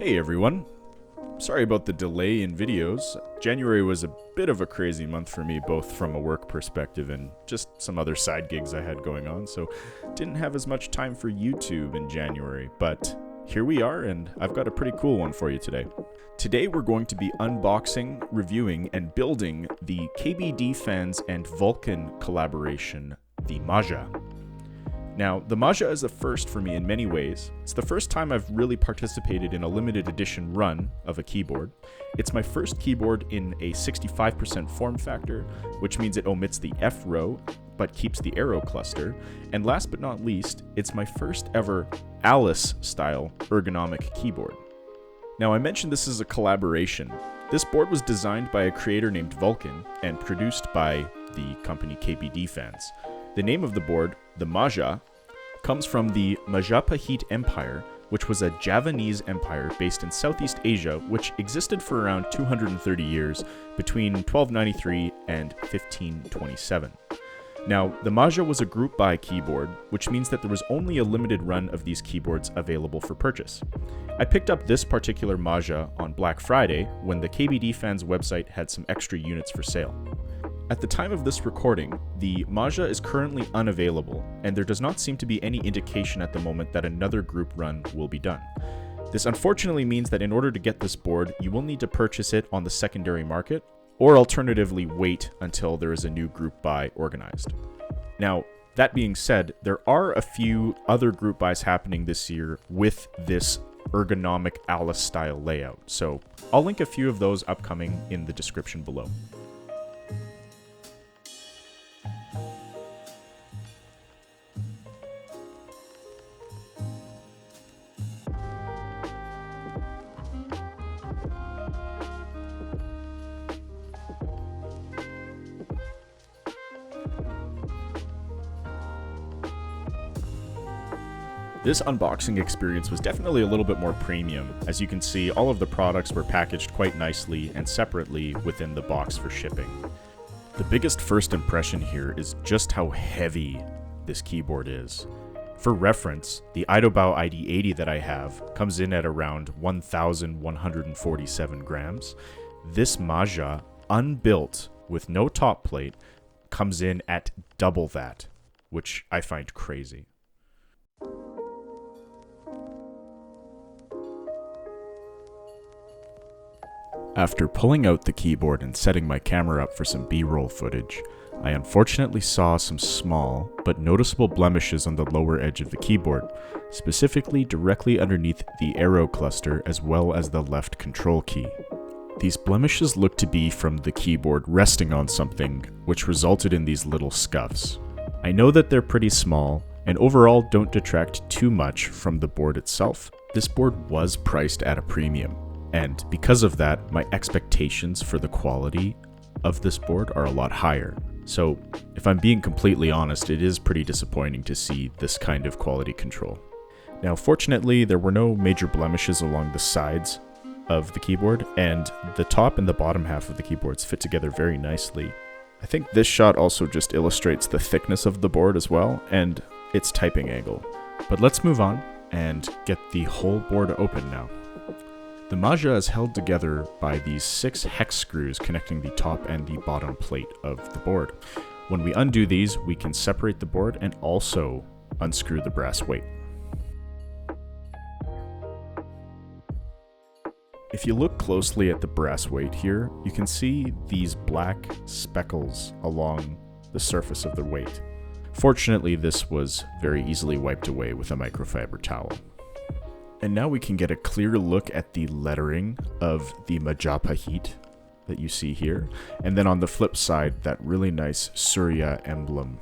Hey everyone. Sorry about the delay in videos. January was a bit of a crazy month for me, both from a work perspective and just some other side gigs I had going on, so didn't have as much time for YouTube in January, but here we are, and I've got a pretty cool one for you today. Today we're going to be unboxing, reviewing, and building the KBDFans and Vulcan collaboration, the Maja. Now, the Maja is a first for me in many ways. It's the first time I've really participated in a limited edition run of a keyboard. It's my first keyboard in a 65% form factor, which means it omits the F row, but keeps the arrow cluster. And last but not least, it's my first ever Alice-style ergonomic keyboard. Now, I mentioned this is a collaboration. This board was designed by a creator named Vulcan and produced by the company KBDFans. The name of the board, the Maja, comes from the Majapahit Empire, which was a Javanese empire based in Southeast Asia, which existed for around 230 years between 1293 and 1527. Now, the Maja was a group buy keyboard, which means that there was only a limited run of these keyboards available for purchase. I picked up this particular Maja on Black Friday when the KBDFans website had some extra units for sale. At the time of this recording, the Maja is currently unavailable, and there does not seem to be any indication at the moment that another group run will be done. This unfortunately means that in order to get this board, you will need to purchase it on the secondary market, or alternatively wait until there is a new group buy organized. Now, that being said, there are a few other group buys happening this year with this ergonomic Alice style layout, so I'll link a few of those upcoming in the description below. This unboxing experience was definitely a little bit more premium. As you can see, all of the products were packaged quite nicely and separately within the box for shipping. The biggest first impression here is just how heavy this keyboard is. For reference, the Idobao ID80 that I have comes in at around 1,147 grams. This Maja, unbuilt with no top plate, comes in at double that, which I find crazy. After pulling out the keyboard and setting my camera up for some B-roll footage, I unfortunately saw some small but noticeable blemishes on the lower edge of the keyboard, specifically directly underneath the arrow cluster as well as the left control key. These blemishes look to be from the keyboard resting on something, which resulted in these little scuffs. I know that they're pretty small, and overall don't detract too much from the board itself. This board was priced at a premium. And because of that, my expectations for the quality of this board are a lot higher. So if I'm being completely honest, it is pretty disappointing to see this kind of quality control. Now, fortunately, there were no major blemishes along the sides of the keyboard, and the top and the bottom half of the keyboards fit together very nicely. I think this shot also just illustrates the thickness of the board as well, and its typing angle. But let's move on and get the whole board open now. The Maja is held together by these 6 hex screws connecting the top and the bottom plate of the board. When we undo these, we can separate the board and also unscrew the brass weight. If you look closely at the brass weight here, you can see these black speckles along the surface of the weight. Fortunately, this was very easily wiped away with a microfiber towel. And now we can get a clear look at the lettering of the Majapahit that you see here. And then on the flip side, that really nice Surya emblem.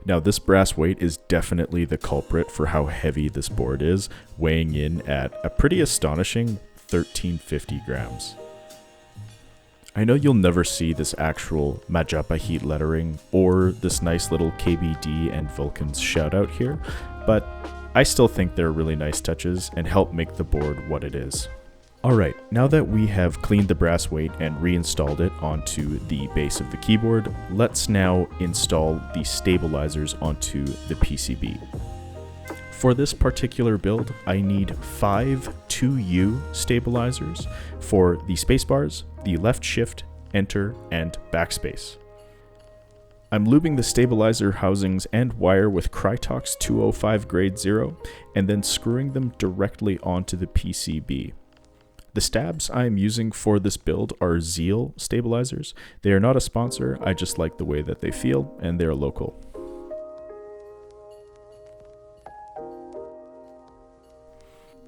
Now this brass weight is definitely the culprit for how heavy this board is, weighing in at a pretty astonishing 1350 grams. I know you'll never see this actual Majapahit lettering or this nice little KBD and Vulcan's shout out here, but I still think they're really nice touches and help make the board what it is. Alright, now that we have cleaned the brass weight and reinstalled it onto the base of the keyboard, let's now install the stabilizers onto the PCB. For this particular build, I need 5 2U stabilizers for the spacebars, the left shift, enter, and backspace. I'm lubing the stabilizer housings and wire with Krytox 205 grade 0, and then screwing them directly onto the PCB. The stabs I am using for this build are Zeal stabilizers. They are not a sponsor, I just like the way that they feel, and they're local.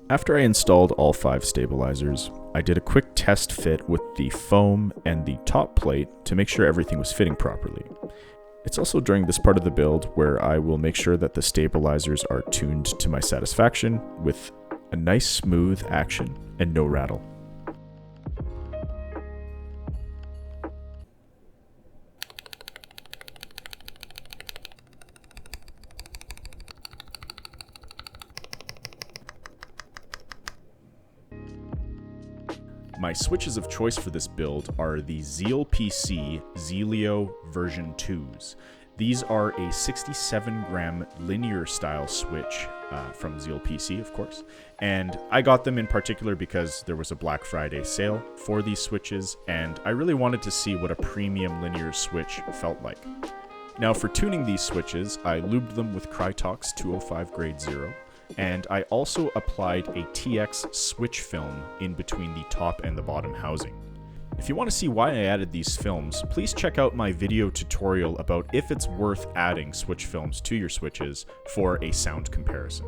After I installed all 5 stabilizers, I did a quick test fit with the foam and the top plate to make sure everything was fitting properly. It's also during this part of the build where I will make sure that the stabilizers are tuned to my satisfaction with a nice smooth action and no rattle. My switches of choice for this build are the Zeal PC Zelio version 2s. These are a 67-gram linear style switch from Zeal PC, of course, and I got them in particular because there was a Black Friday sale for these switches, and I really wanted to see what a premium linear switch felt like. Now, for tuning these switches, I lubed them with Krytox 205 grade 0, and I also applied a TX switch film in between the top and the bottom housing. If you want to see why I added these films, please check out my video tutorial about if it's worth adding switch films to your switches for a sound comparison.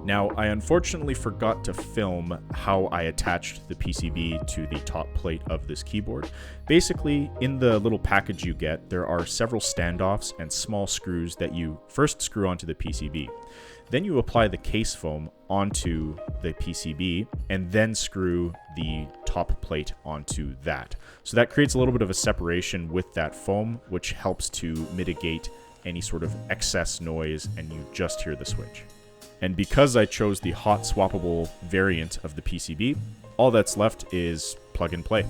Now, I unfortunately forgot to film how I attached the PCB to the top plate of this keyboard. Basically, in the little package you get, there are several standoffs and small screws that you first screw onto the PCB. Then you apply the case foam onto the PCB and then screw the top plate onto that. So that creates a little bit of a separation with that foam, which helps to mitigate any sort of excess noise and you just hear the switch. And because I chose the hot swappable variant of the PCB, all that's left is plug and play.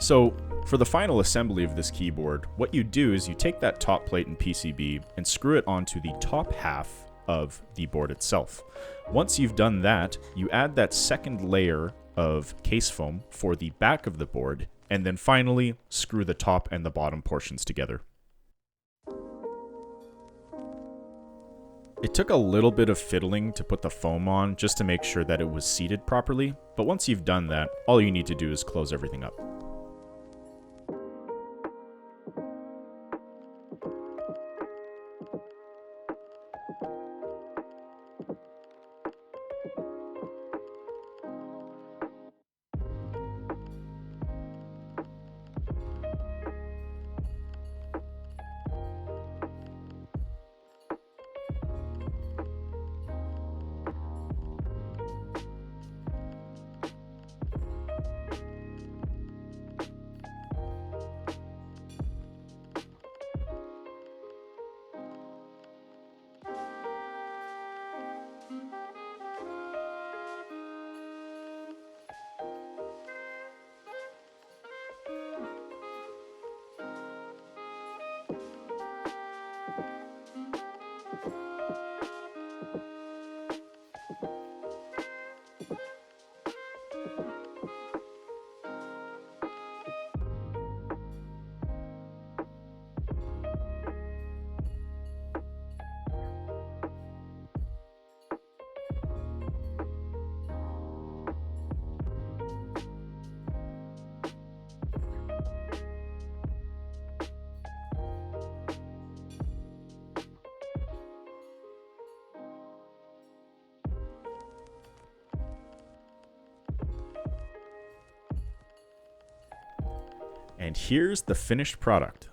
So, for the final assembly of this keyboard, what you do is you take that top plate and PCB and screw it onto the top half of the board itself. Once you've done that, you add that second layer of case foam for the back of the board, and then finally screw the top and the bottom portions together. It took a little bit of fiddling to put the foam on just to make sure that it was seated properly, but once you've done that, all you need to do is close everything up. And here's the finished product.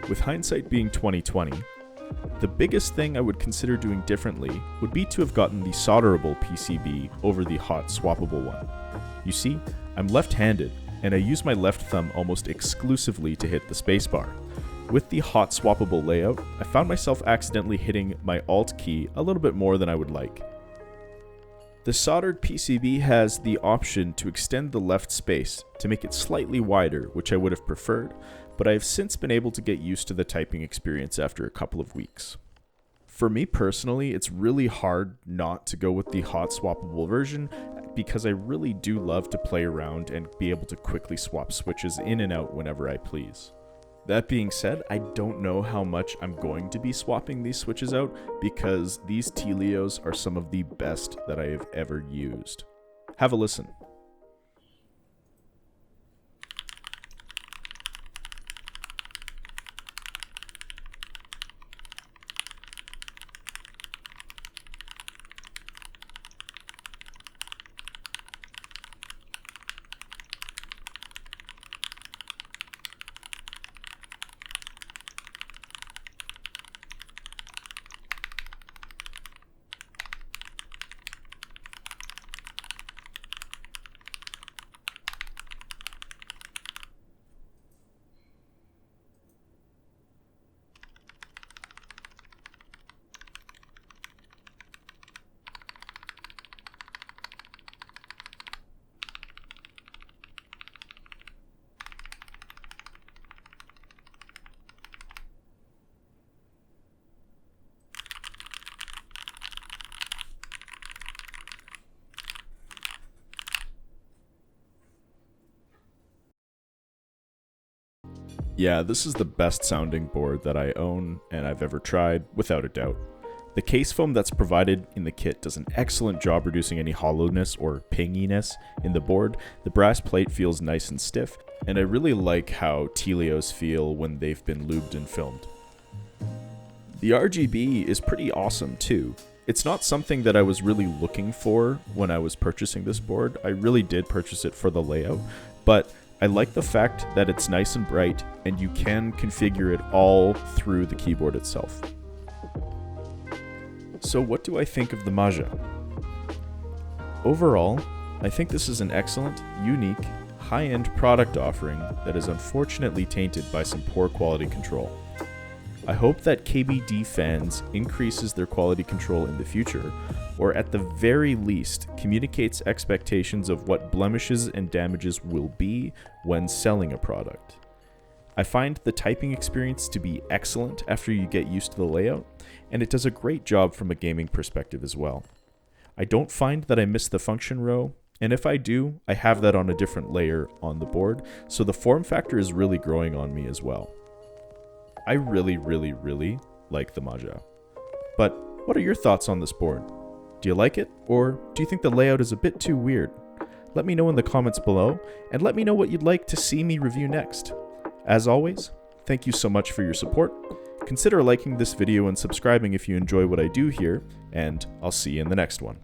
With hindsight being 2020, the biggest thing I would consider doing differently would be to have gotten the solderable PCB over the hot swappable one. You see, I'm left-handed, and I use my left thumb almost exclusively to hit the spacebar. With the hot swappable layout, I found myself accidentally hitting my Alt key a little bit more than I would like. The soldered PCB has the option to extend the left space to make it slightly wider, which I would have preferred, but I have since been able to get used to the typing experience after a couple of weeks. For me personally, it's really hard not to go with the hot swappable version because I really do love to play around and be able to quickly swap switches in and out whenever I please. That being said, I don't know how much I'm going to be swapping these switches out because these Telios are some of the best that I have ever used. Have a listen. Yeah, this is the best sounding board that I own and I've ever tried, without a doubt. The case foam that's provided in the kit does an excellent job reducing any hollowness or pinginess in the board. The brass plate feels nice and stiff, and I really like how Telios feel when they've been lubed and filmed. The RGB is pretty awesome too. It's not something that I was really looking for when I was purchasing this board. I really did purchase it for the layout, but I like the fact that it's nice and bright and you can configure it all through the keyboard itself. So what do I think of the Maja? Overall, I think this is an excellent, unique, high-end product offering that is unfortunately tainted by some poor quality control. I hope that KBDFans increases their quality control in the future, or at the very least communicates expectations of what blemishes and damages will be when selling a product. I find the typing experience to be excellent after you get used to the layout, and it does a great job from a gaming perspective as well. I don't find that I miss the function row, and if I do, I have that on a different layer on the board, so the form factor is really growing on me as well. I really like the Maja. But what are your thoughts on this board? Do you like it, or do you think the layout is a bit too weird? Let me know in the comments below, and let me know what you'd like to see me review next. As always, thank you so much for your support. Consider liking this video and subscribing if you enjoy what I do here, and I'll see you in the next one.